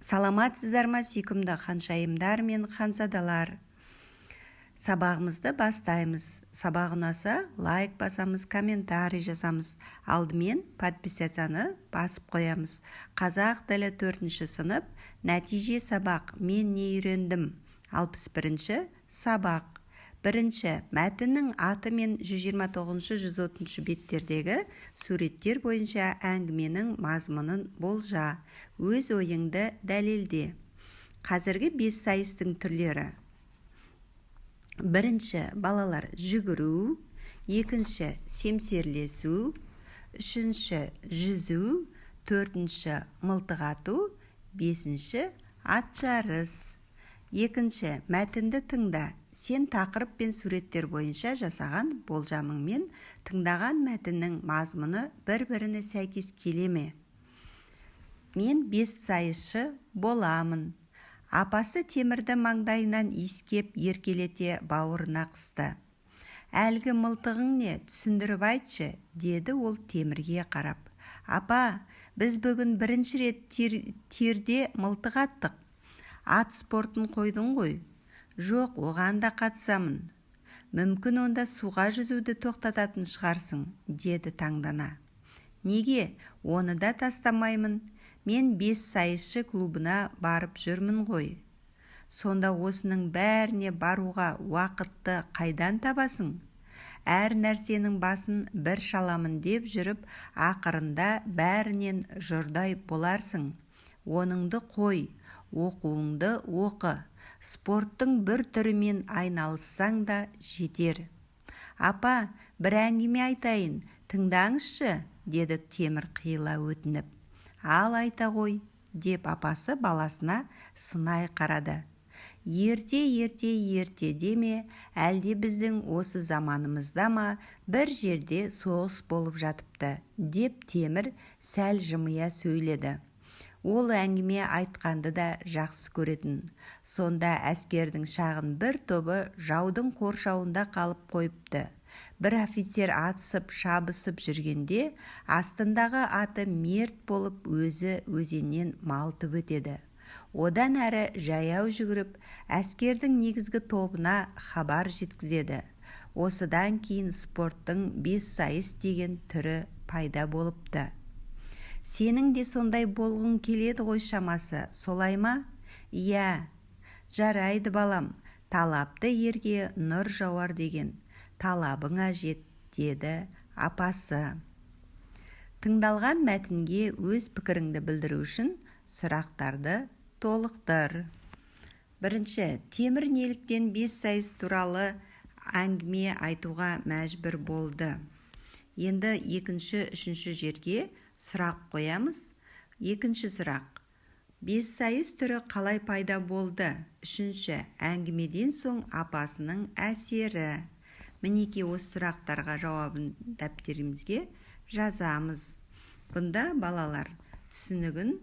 Саламатсыздар ма, сүйкімді ханшайымдар мен ханзадалар? Сабағымызды бастаймыз. Сабақ ұнаса, лайк басамыз, комментарий жазамыз. Алдымен подписацияны басып қоямыз. Қазақ тілі 4-ші сынып, нәтиже сабақ, мен не үйрендім? 61-ші сабақ. Бірінші, мәтіннің аты мен 129-130 беттердегі суреттер бойынша әңгіменің мазмұнын болжа, өз ойыңды дәлелде. Қазіргі Бессайыстың түрлері. Бірінші, балалар жүгіру, екінші, семсерлесу, үшінші, жүзу, төртінші, мылтық ату, бесінші, ат жарыс. Екінші, мәтінді тыңда. Сен тақырып пен суреттер бойынша жасаған болжамыңмен тыңдаған мәтіннің мазмұны бір-біріне сәйкес келе ме? Мен Бессайысшы боламын. Апасы темірді маңдайынан иіскеп еркелете бауырына қысты. Әлгі мылтығың не, түсіндіріп айтшы, деді ол темірге қарап. Апа, біз бүгін бірінші рет тирде мылтық аттық. Ат спортын қойдың ғой? Жоқ, оған да қатысамын. Мүмкін онда суға жүзуді тоқтататын шығарсың, деді таңдана. Неге? Оны да тастамаймын. Мен Бессайысшы клубына барып жүрмін ғой. Сонда осының бәріне баруға уақытты қайдан табасың? Әр нәрсенің басын бір шаламын деп жүріп, ақырында бәрінен жұрдай боларсың. Оныңды қой, оқуыңды оқы. Спорттың бір түрімен айналыссаң да жетер. Апа, бір әңгіме айтайын, тыңдаңызшы, деді темір қиыла өтініп. Ал айта ғой, деп апасы баласына сынай қарады. Ерте деме, әлде біздің осы заманымызда ма бір жерде соғыс болып жатыпты, деп темір сәл жымия сөйледі. Ол әңгіме айтқанды да жақсы көретін. Сонда әскердің шағын бір тобы жаудың қоршауында қалып қойыпты. Бір офицер атысып, шабысып жүргенде, астындағы аты мерт болып өзі өзеннен малтып өтеді. Одан әрі жаяу жүгіріп, әскердің негізгі тобына хабар жеткізеді. Осыдан кейін спорттың бессайыс деген түрі пайда болыпты. Сенің де сондай болғың келеді ғой шамасы, солай ма? Иә, жарайды балам, талапты ерге нұр жауар деген. Талабыңа жет, деді апасы. Тыңдалған мәтінге өз пікіріңді білдіру үшін сұрақтарды толықтыр. Бірінші, темір неліктен Бессайыс туралы әңгіме айтуға мәжбүр болды? Енді екінші, үшінші жерге сұрақ қоямыз. Екінші сұрақ. Бессайыс түрі қалай пайда болды? Үшінші, әңгімеден соң апасының әсері. Мінеки осы сұрақтарға жауабын дәптерімізге жазамыз. Бұнда балалар түсінігін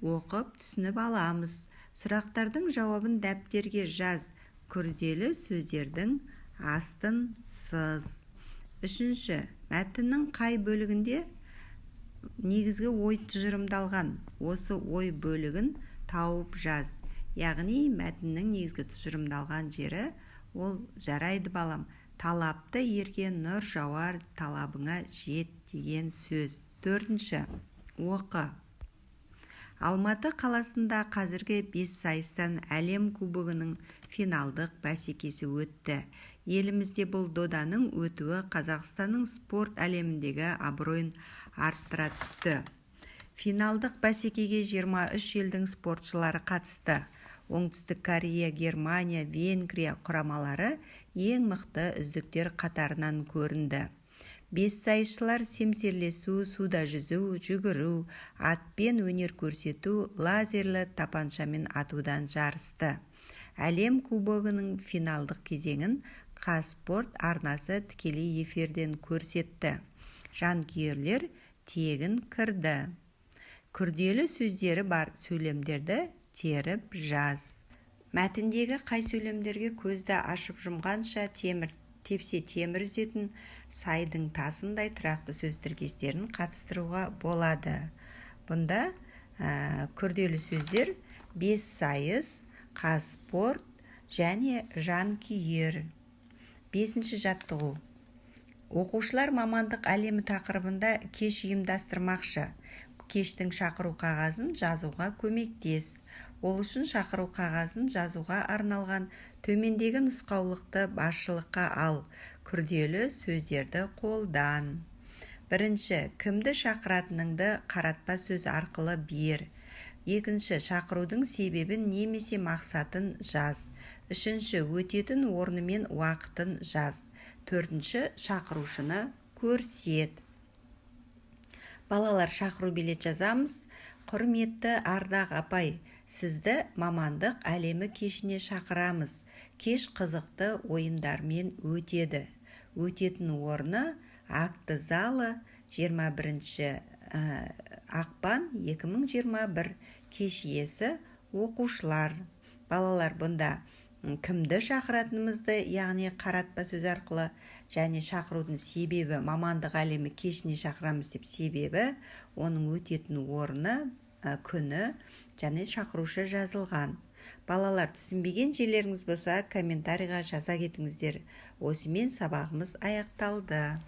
оқып түсініп аламыз. Сұрақтардың жауабын дәптерге жаз. Күрделі сөздердің астын сыз. Үшінші, мәтіннің қай бөлігінде негізгі ой тұжырымдалған? Осы ой бөлігін тауып жаз. Яғни мәтіннің негізгі тұжырымдалған жері ол жарайды балам, талапты ерге нұр жауар, талабыңа жет деген сөз. Төртінші, оқы. Алматы қаласында қазіргі Бессайыстан әлем кубогының финалдық бәсекесі өтті. Елімізде бұл доданың өтуі Қазақстанның спорт әлеміндегі абыройын арттыра түсті. Финалдық бәсекеге 23 елдің спортшылары қатысты. Оңтүстік Корея, Германия, Венгрия құрамалары ең мықты үздіктер қатарынан көрінді. Бессайысшылар семсерлесу, суда жүзу, жүгіру, атпен өнер көрсету, лазерлі тапаншамен атудан жарысты. Әлем кубогының финалдық кезеңін Қазспорт арнасы тікелей эфирден көрсетті. Жанкүйерлер тегін кірді. Күрделі сөздері бар сөйлемдерді теріп жаз. Мәтіндегі қай сөйлемдерге көзді ашып жұмғанша тепсе темір үзетін сайдың тасындай тұрақты сөз тіркестерін қатыстыруға болады. Бұнда күрделі сөздер бессайыс, қазспорт және жанкүйер. 5-ші жаттығу. Оқушылар мамандық әлемі тақырыбында кеш ұйымдастырмақшы. Кештің шақыру қағазын жазуға көмектес. Ол үшін шақыру қағазын жазуға арналған төмендегі нұсқаулықты басшылыққа ал. Күрделі сөздерді қолдан. 1. Кімді шақыратыныңды қаратпа сөз арқылы бер. 2. Шақырудың себебін немесе мақсатын жаз. 3. Өтетін орны мен уақытын жаз. 4. Шақырушыны көрсет. Балалар, шақыру билет жазамыз. Құрметті Ардақ апай, сізді мамандық әлемі кешіне шақырамыз. Кеш қызықты ойындармен өтеді. Өтетін орны акті залы 21 ақпан 2021. Кеш иесі оқушылар. Балалар, бұнда кімді шақыратынымызды, яғни қаратпа сөз арқылы, және шақырудың себебі, мамандық әлемі кешіне шақырамыз деп себебі, оның өтетін орны, күні және шақырушы жазылған. Балалар, түсінбеген жерлеріңіз болса комментарийға жаза кетіңіздер. Осымен сабағымыз аяқталды.